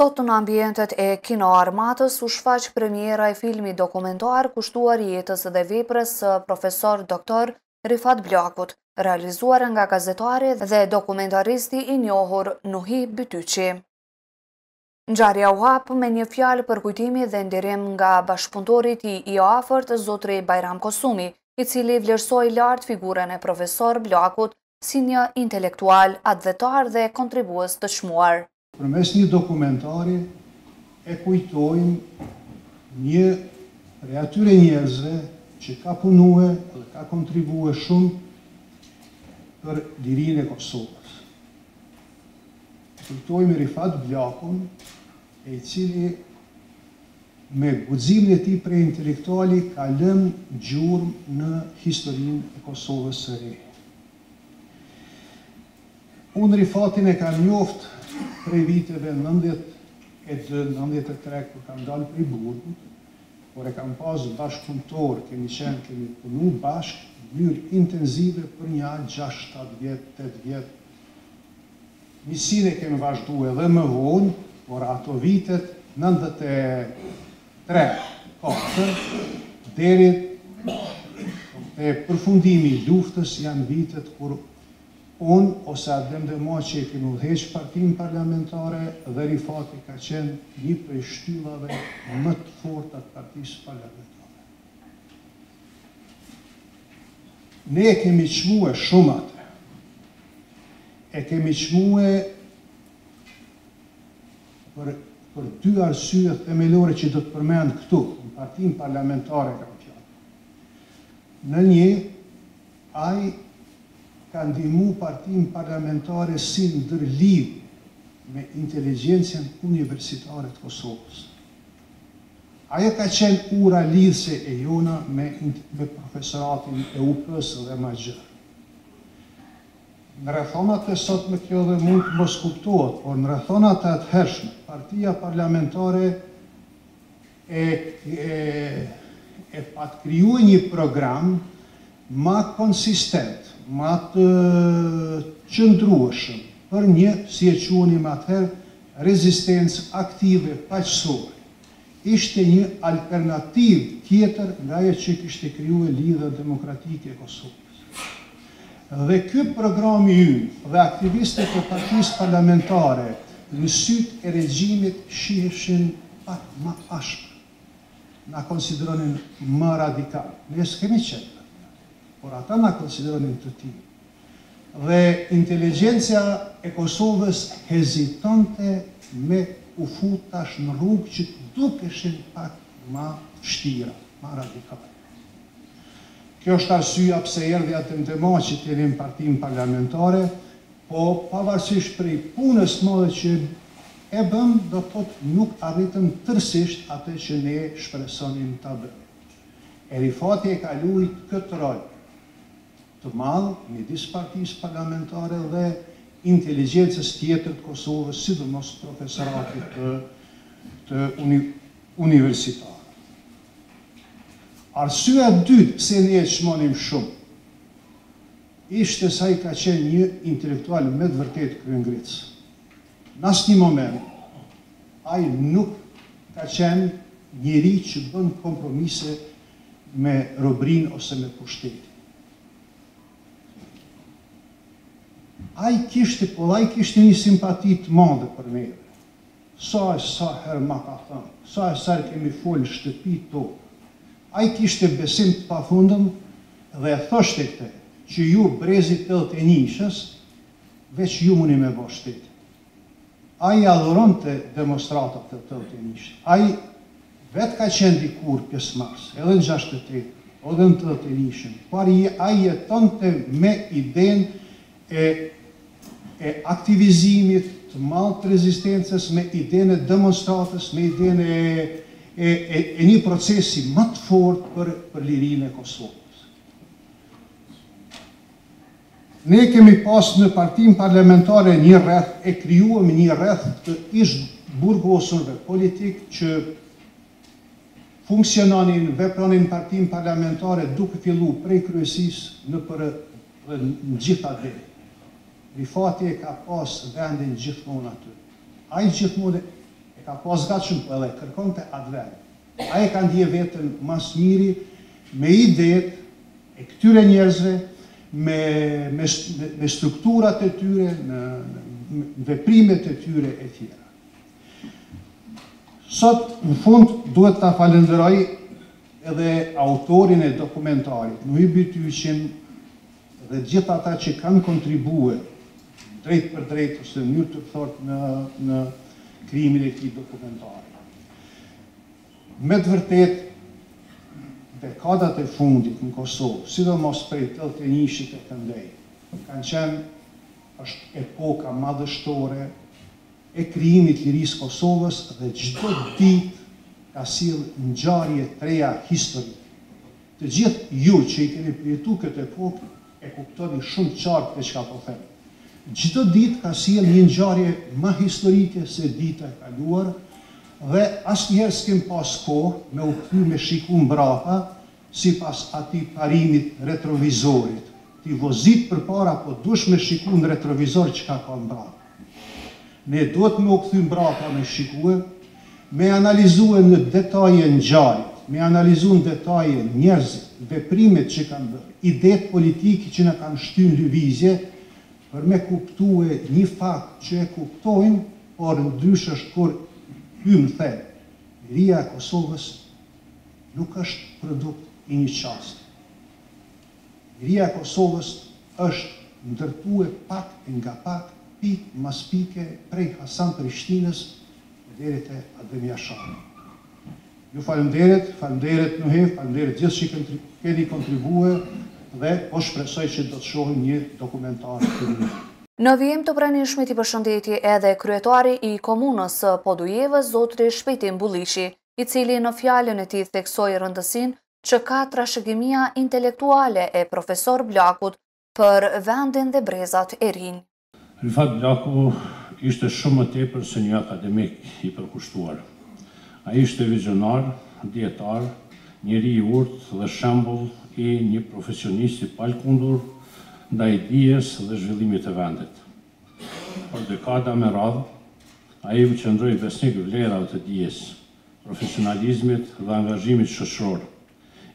Sot në ambientet e Kino Armatës u shfaq premiera e filmit dokumentar kushtuar jetës dhe veprës së profesor doktor Rifat Blakut, realizuar nga gazetari dhe dokumentaristi i njohur Nuhi Bytyçi. Ngjarja u hap me një fjalë për kujtimi dhe ndirim nga bashkëpunëtori i afërt zotri Bajram Kosumi, i cili vlerësoi lart figurën e profesor Blakut si një intelektual, advetar dhe kontribues të çmuar. Përmes një dokumentari e kujtojmë një prej atyre njerëzve që ka punue dhe ka kontribue shumë për lirinë e Kosovës. Kujtojmë Rifat Blakun, i cili me guximin e tij prej intelektuali ka lënë gjurmë në historinë e Kosovës së re. Unë Rifatin e kam njoftë prej viteve 92-93 kur kam dalë prej Burgut, por e kam pas bashkëpunëtor, kemi punu bashkë në mënyrë intenzive për një 6-7 vjet, 8 vjet. Misinë e kemi vazhdu edhe më vonë, por ato vitet 93-4 deri te përfundimi i luftës janë vitet kur unë ose Adem Demaçi e kemi udhëheq partinë parlamentare dhe Rifati ka qenë një prej shtyllave më të forta të partisë parlamentare. Ne e kemi çmuar shumë atë. E kemi çmuar për dy arsye themelore që do të përmend këtu, në partinë parlamentare kam fjalë. Në një, ai ka ndihmu partinë parlamentare si ndërlidhje me inteligjencën universitare të Kosovës. Ajo ka qenë ura lidhëse e jona me profesoratin e UP-s dhe ma gjërë. Në rrethonat e sotme kjo dhe mund të mos kuptohet, por në rrethonat e atëhershme, partia parlamentare e patkrijue një program ma konsistent, ma të qëndrueshëm për një, si e quonim atëherë, rezistencë aktive paqësore. Ishte një alternativë tjetër nga ajo që kishte krijuar Lidhja Demokratike e Kosovës. Dhe ky program i ynë dhe aktivistët e partisë parlamentare në sytë e regjimit shiheshin pak më ashpër. Na konsideronin më radikal. Ne s'kemi qenë, por ata na konsideronin të tillë. Dhe inteligjencia e Kosovës hezitonte me u fut tash në rrugë që dukeshin pak më vështira, më radikale. Kjo është arsyeja pse erdhi Adem Demaçi të në partinë parlamentare, po pavarësisht prej punës të madhe që e bëm, do të thotë nuk arritëm tërësisht atë që ne shpresonim ta bëjmë. E Rifati e ka luajtur këtë rol të madh midis partisë parlamentare dhe inteligjencës tjetër të Kosovës, sidomos profesoratit të universitar. Arsyeja e dytë pse ne e çmonim shumë ishte se ai ka qenë një intelektual me të vërtetë kryengritës. Në asnjë moment ai nuk ka qenë njeri që bën kompromise me robrinë ose me pushtetin. Ai kishte një simpati të madhe për neve. Sa herë ma ka thënë, sa herë kemi folë në shtëpi tonë. Ai kishte besim të pafundëm dhe e thoshte këtë, që ju brezit tëllët e njishës, veç ju muni me bo shtetin. Ai adhuron të demonstratat të tëllët e njishës. Ai vetë ka qenë dikur pjesëmarrës, edhe në 68, edhe në tëllët e njishën, por ai jetonte me idenë e aktivizimit të madh të rezistencës, me idenë e demonstratës, me idenë e një procesi më të fortë për lirinë e Kosovës. Ne kemi pas në partinë parlamentare një rreth, e krijuam një rreth të ish burgosurve politik që funksiononin, vepronin partinë parlamentare duke fillu prej kryesisë në gjitha deri. Rifati e ka pas vendin gjithmonë aty. Ai gjithmonë e ka pas gatshëm po edhe kërkon të atë vend. Ai ka ndje vetën mas miri me idet e këtyre njerëzve, me strukturat e tyre, në veprimet e tyre e tjera. Sot, në fund, duhet të falenderoj edhe autorin e dokumentarit, Nuhi Tyqin, dhe gjithë ata që kanë kontribue drejt për drejt, ose në njërë të thot në krijimin e këtij dokumentari. Me të vërtet, dekadat e fundit në Kosovë, sidomos prej 81-shit e këndej, kanë qenë është epoka madhështore e krijimit lirisë Kosovës dhe çdo ditë ka sjellë ngjarje treja historike. Të gjithë ju që i keni përjetuar këtë epokë e kuptoni shumë qartë për çka po them. Çdo ditë ka sjellë një ngjarje më historike se dita e kaluar dhe asnjëherë s'kem pas kohë me u kthy me shiku mbrapa sipas atij parimit retrovizorit. Ti vozit përpara, po dush me shiku në retrovizor çka ka mbrapa. Ne duhet me u kthy mbrapa me shikue, me analizue në detaje ngjarjet, me analizue në detaje njerëzit, veprimet që kanë bërë, idetë politike që na kanë shtynë lëvizje, për me kuptue një fakt që e kuptojmë, por ndryshe është kur hymë thellë. Liria e Kosovës nuk është produkt i një qasti. Liria e Kosovës është ndërtue pak nga pak, pik mas pike, prej Hasan Prishtinës deri te Adem Jashari. Ju falemderit Nuhi, falemderit gjithë që keni kontribue dhe po shpresoj që do të shohim një dokumentar të mirë. Në vijim të pranishmit i përshëndeti edhe kryetari i komunës Podujevës, zotri Shpejtim Bullishi, i cili në fjalën e tij theksoi rëndësinë që ka trashëgimia intelektuale e profesor Blakut për vendin dhe brezat e rinj. Rifat Blaku ishte shumë më tepër se një akademik i përkushtuar. Ai ishte vizionar, dietar, njeri i urtë dhe shembull i një profesionist i palkundur ndaj dijes dhe zhvillimit të vendit. Por dekada me radhë, ai u qëndroi besnik vlerave të dijes, profesionalizmit dhe angazhimit shoqëror.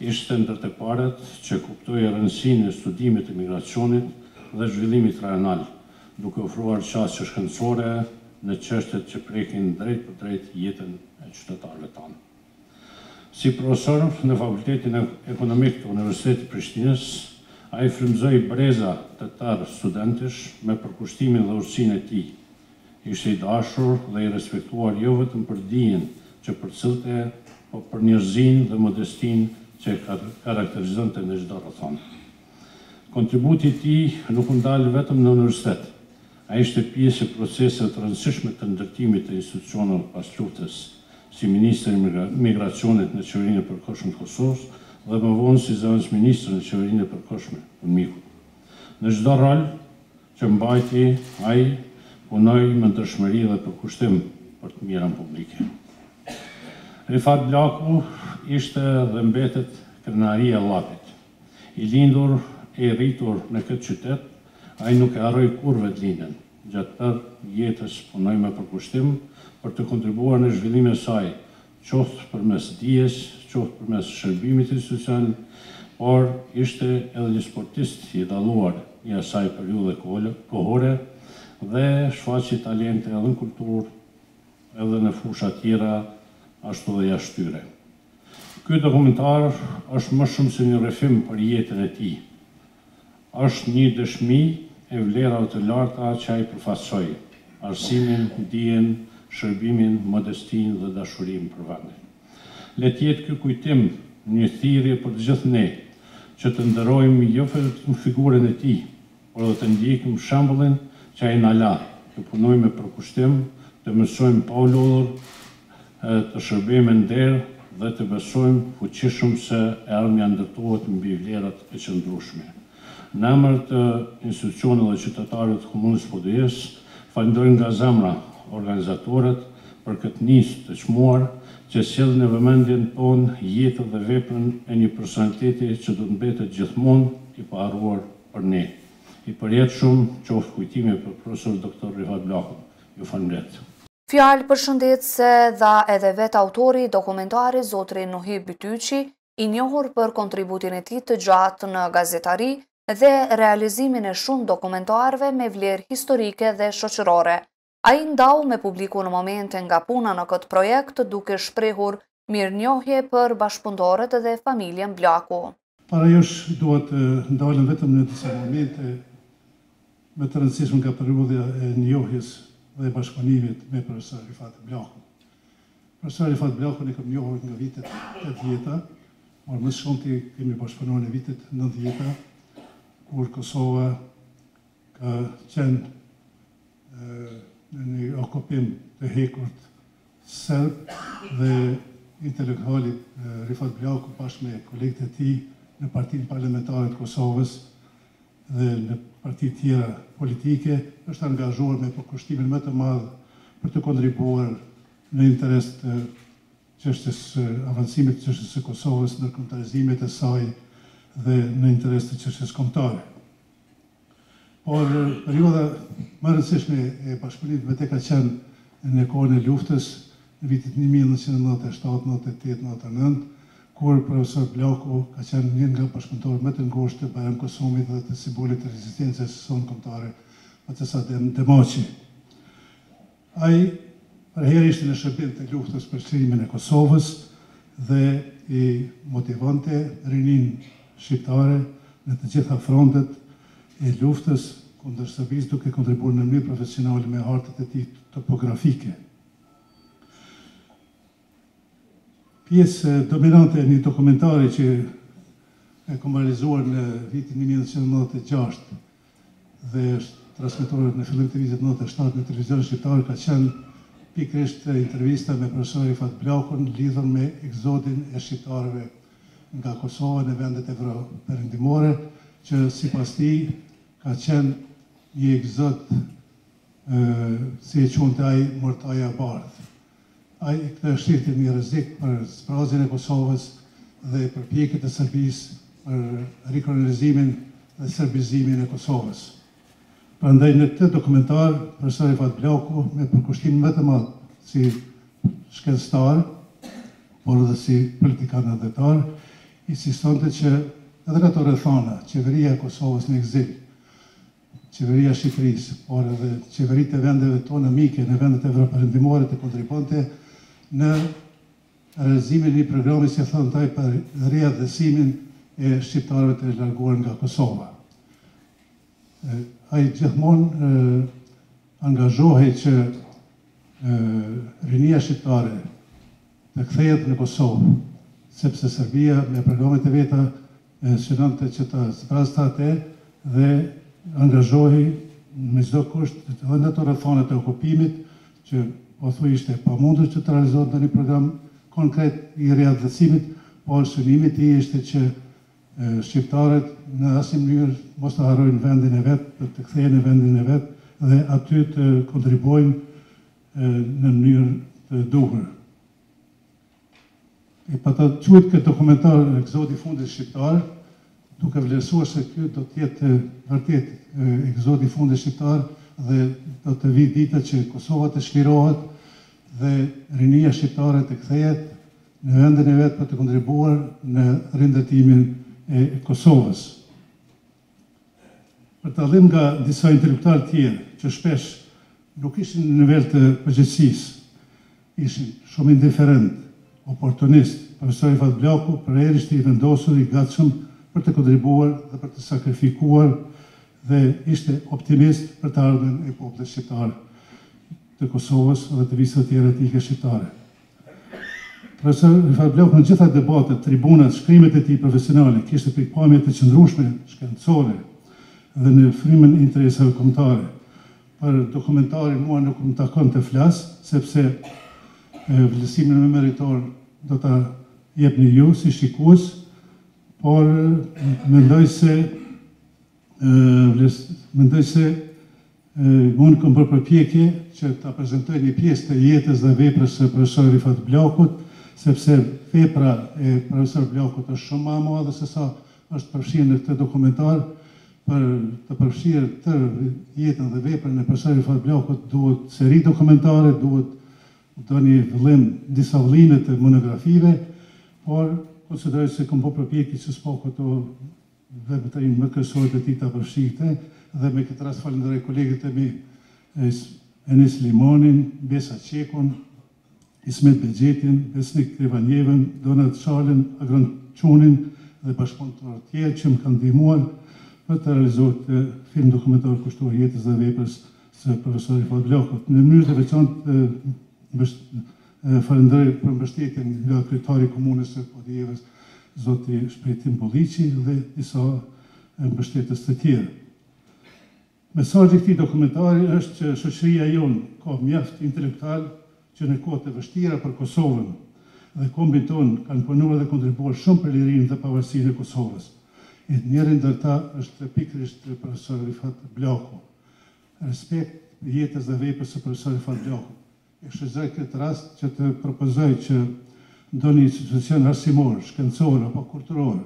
Ishte ndër të parët që kuptoi rëndësinë e studimit të migracionit dhe zhvillimit rajonal, duke ofruar qasje shkencore në çështjet që prekin drejt për drejt jetën e qytetarëve tanë. Si profesor në Fakultetin Ekonomik të Universitetit Prishtinës, ai frymëzoi breza të tërë studentësh me përkushtimin dhe urtësinë e tij. Ishte i dashur dhe i respektuar jo vetëm për dijen që përcillte, por për njerëzinë dhe modestinë që karakterizonte në çdo rrethon. Kontributi i tij nuk u ndal vetëm në universitet. Ai ishte pjesë e proceseve të rëndësishme të ndërtimit të institucioneve pas luftës, si ministri i migracionit në qeverinë e përkohshme të Kosovës dhe më vonë si zëvendës ministër në qeverinë e përkohshme të Mikut. Në çdo rol që mbajti, ai punoi me ndërshmëri dhe përkushtim për të mirën publike. Rifat Blaku ishte dhe mbetet krenaria e Llapit. I lindur e rritur në këtë qytet, ai nuk e harroi kurrë vetëlindjen. Gjatë tërë jetës punoi me përkushtim për të kontribuar në zhvillimin e saj, qoftë përmes dijes, qoftë përmes shërbimit institucional, por ishte edhe një sportist i dalluar i asaj periudhe kohore dhe shfaqi talente edhe në kulturë, edhe në fusha tjera, ashtu dhe jashtë tyre. Ky dokumentar është më shumë se një rrëfim për jetën e tij. Është një dëshmi e vlerave të larta që ai përfaqësoi: arsimin, dijen, shërbimin, modestinë dhe dashurinë për vendin. Le të jetë ky kujtim një thirrje për të gjithë ne, që të nderojmë jo vetëm figurën e tij, por dhe të ndjekim shembullin që ai na la, të punojmë me përkushtim, të mësojmë pa u lodhur, të shërbejmë me nder dhe të besojmë fuqishëm se armja ndërtohet mbi vlerat e qëndrueshme. Në emër të institucioneve dhe qytetarëve të komunës Podujevës, falenderoj nga zemra organizatorët për këtë nisë të çmuar që sjellën në vëmendjen tonë jetën dhe veprën e një personaliteti që do të mbetet gjithmonë i paharruar për ne. I përjetshëm qoftë kujtimi për profesor doktor Rifat Blakun. Ju falenderoj. Fjalë përshëndetse dha edhe vetë autori i dokumentarit zotri Nuhi Bytyqi, i njohur për kontributin e tij të gjatë në gazetari dhe realizimin e shumë dokumentarëve me vlerë historike dhe shoqërore. Ai ndau me publiku në momente nga puna në këtë projekt, duke shprehur mirënjohje për bashkëpunëtorët dhe familjen Blaku. Para josh duhet ndalem vetëm në disa momente me të rëndësishme nga periudha e njohjes dhe bashkëpunimit me profesor Rifat Blaku. Profesor Rifat Blaku ne kam njohur nga vitet 80-ta, por më shumë kemi bashkëpunuar në vitet 90-ta, kur Kosova ka qenë në një okupim të hekurt serb dhe intelektuali Rifat Blaku bashkë me kolegët e tij në Partinë Parlamentare të Kosovës dhe në parti tjera politike, është angazhuar me përkushtimin më të madh për të kontribuar në interes të çështjes avancimit të çështjes së Kosovës, ndërkombëtarizimet e saj dhe në interes të çështjes kombëtare. Por periudha më e rëndësishme e bashkëpunimit me te ka qenë në kohën e luftës në vitit 1997, 98, 99, kur profesor Blaku ka qenë një nga bashkëpunëtorët më të ngushtë të Bajram Kosumit dhe të simbolit të rezistencës sonë kombëtare Atesa Demaçi. Ai përherë ishte në shërbim të luftës për çlimin e Kosovës dhe i motivonte rinin shqiptare në të gjitha frontet e luftës kundër Serbisë, duke kontribuar në mënyrë profesionale me hartat e tij topografike. Pjesë dominante e një dokumentari që e kam realizuar në vitin 1996 dhe është transmetuar në fillim të vitit 97 në televizion shqiptar, ka qenë pikërisht intervista me profesor Rifat Blakun lidhur me egzodin e shqiptarëve nga Kosova në vendet evroperëndimore, që sipas tij ka qenë një egzod si e quante ai mortaja e bardhë. Ai këtë shihte një rrezik për sprazjen e Kosovës dhe përpjekjet e Serbisë për rikolonizimin dhe serbizimin e Kosovës. Prandaj në këtë dokumentar, profesor Rifat Blaku, me përkushtim më të madh si shkencëtar, por edhe si politikan adhetar, insistonte që edhe në ato rrethana, qeveria e Kosovës në ekzil, qeveria e Shqipërisë, por edhe qeveritë e vendeve tona mike në vendet evroperëndimore të kontribuante në realizimin e një programi, si e thonë taj, për riadhesimin e shqiptarëve të larguar nga Kosova. Ai gjithmonë angazhohej që rinia shqiptare të kthehet në Kosovë, sepse Serbia me programet e veta synonte që të zbrazte atë dhe angazhohej me çdo kusht edhe në ato rrethana të okupimit, që pothuaj ishte pamundur që të realizohet në një program konkret i riadhësimit, por synimi i tij ishte që shqiptarët në asnjë mënyrë mos të harrojnë vendin e vet, të kthehen në vendin e vet dhe aty të kontribuojnë në mënyrë të duhur. E pa të quajtur këtë dokumentar Egzodi i fundit shqiptar, duke vlerësuar se ky do të jetë vërtet egzodi i fundit shqiptar dhe do të vi dita që Kosova të shlirohet dhe rinia shqiptare të kthehet në vendin e vet për të kontribuar në rindërtimin e Kosovës. Për të dallim nga disa intelektualë tjerë që shpesh nuk ishin në nivel të përgjegjësisë, ishin shumë indiferent, oportunist, profesor Rifat Blaku përherë ishte i vendosur, i gatshëm për të kontribuar dhe për të sakrifikuar dhe ishte optimist për të ardhmen e popullit shqiptar të Kosovës dhe të visave tjera etike shqiptare. Profesor Rifat Blaku në gjitha debatet, tribunat, shkrimet e tij profesionale kishte pikpamje të qëndrueshme shkencore dhe në frymën e interesave kombëtare. Për dokumentarin mua nuk më takon të flas, sepse vlerësimin më meritor do ta jepni ju si shikues, por mendoj se unë kam bërë përpjekje që ta prezantoj një pjesë të jetës dhe veprës së profesorit Rifat Blakut, sepse vepra e profesor Blakut është shumë më e madhe se sa është përfshirë në këtë dokumentar. Për të përfshirë të jetën dhe veprën e profesorit Rifat Blakut duhet seri dokumentare, duhet do një vëllim, disa vëllime të monografive, por konsideroj se kom po përpjekje që s'po këto dhe më të më kërësojt e ti të përshikte, dhe me këtë rast falenderoj kolegët e mi Enis Limonin, Besa Qekun, Ismet Begjetin, Besnik Krivanjevën, Donat Shalin, Agron Qunin dhe bashkëpunëtorë tjerë që më kanë ndihmuar për të realizuar të film dokumentar kushtuar jetës dhe veprës së profesor Rifat Bllakut. Në mënyrë të veçantë falenderoj për mbështetjen nga kryetari i komunës së Podjevës, zoti Shpejtim Bolliqi dhe disa mbështetës të tjerë. Mesazhi i këtij dokumentari është që shoqëria jonë ka mjaft intelektual që në kohët e vështira për Kosovën dhe kombin tonë kanë punuar dhe kontribuar shumë për lirinë dhe pavarësinë e Kosovës. Njëri ndër ta është pikërisht profesor Rifat Blaku. Respekt jetës dhe veprës së profesor Rifat Blakut. E shfrytëzoj këtë rast që të propozoj që ndonjë institucion arsimor, shkencor apo kulturor,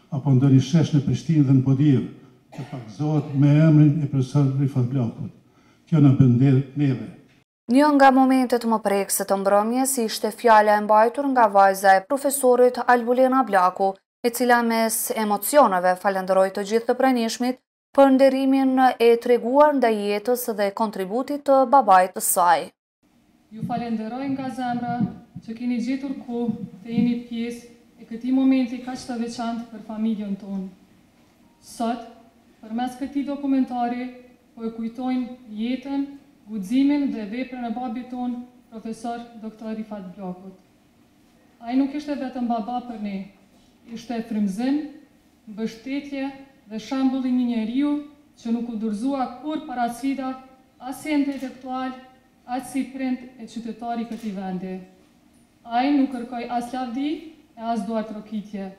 apo ndonjë shesh në Prishtinë dhe në Podjevë të pakëzohet me emrin e profesor Rifat Blakut. Kjo na bën neve. Një nga momentet më prekëse të mbrëmjes ishte fjala e mbajtur nga vajza e profesorit Albulena Blaku, e cila mes emocioneve falenderoi të gjithë të pranishmit për nderimin e treguar ndaj jetës dhe kontributit të babait të saj. Ju falenderoj nga zemra që keni gjetur kohë të jeni pjesë e këtij momenti kaq të veçantë për familjen tonë. Sot, përmes këtij dokumentari, po e kujtojmë jetën, guximin dhe veprën e babit tonë, profesor Dr. Rifat Blakut. Ai nuk ishte vetëm baba për ne, ishte frymëzim, mbështetje dhe shembull i një njeriu që nuk u dorëzua kur para sfidave, as si intelektual, as si prind e qytetari këtij vendi. Ai nuk kërkoi as lavdi e as duar trokitje,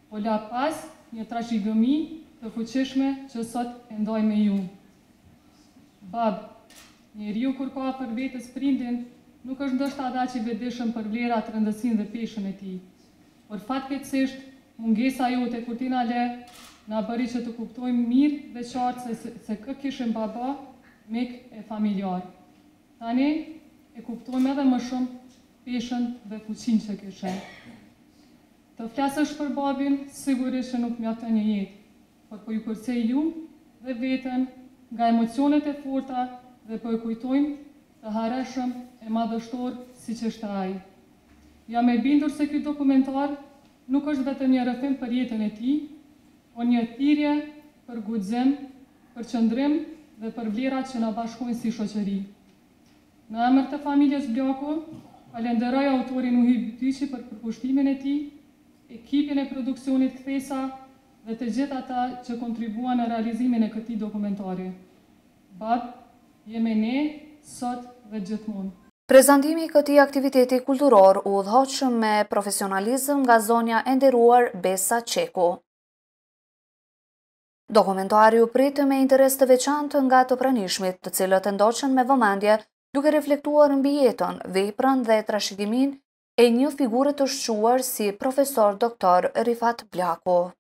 po la pas një trashëgimi të fuqishme që sot e ndaj me ju. Bab, njeriu kur ka për vetës prindin, nuk është ndoshta ata që vetëdijshëm për vlerat, rëndësinë dhe peshën e tij. Por fatkeqësisht, mungesa jote kur ti na le, na bëri që të kuptojmë mirë dhe qartë se kë kishim baba, mik e familjar. Tani e kuptojmë edhe më shumë peshën dhe fuqinë që kishim. Të flasësh për babin, sigurisht që nuk mjafton një jetë, por po ju kërcej ju dhe veten nga emocionet e forta dhe po e kujtojmë të hareshëm e madhështor si që është ai. Jam e bindur se ky dokumentar nuk është vetëm një rrëfim për jetën e tij, por një thirrje për guxim, për qëndrim dhe për vlerat që na bashkojnë si shoqëri. Në emër të familjes Blaku, falenderoj autorin Uhi Bytyqi për përkushtimin e tij, ekipin e produksionit Kthesa dhe të gjithë ata që kontribuan në realizimin e këtij dokumentari. Bab, jemi ne sot dhe gjithmonë. Prezantimi i këtij aktiviteti kulturor u udhëhoq me profesionalizëm nga zonja e nderuar Besa Qeku. Dokumentari u prit me interes të veçantë nga të pranishmit, të cilët e ndoqën me vëmendje duke reflektuar mbi jetën, veprën dhe trashëgiminë e një figure të shquar si profesor Dr. Rifat Blaku.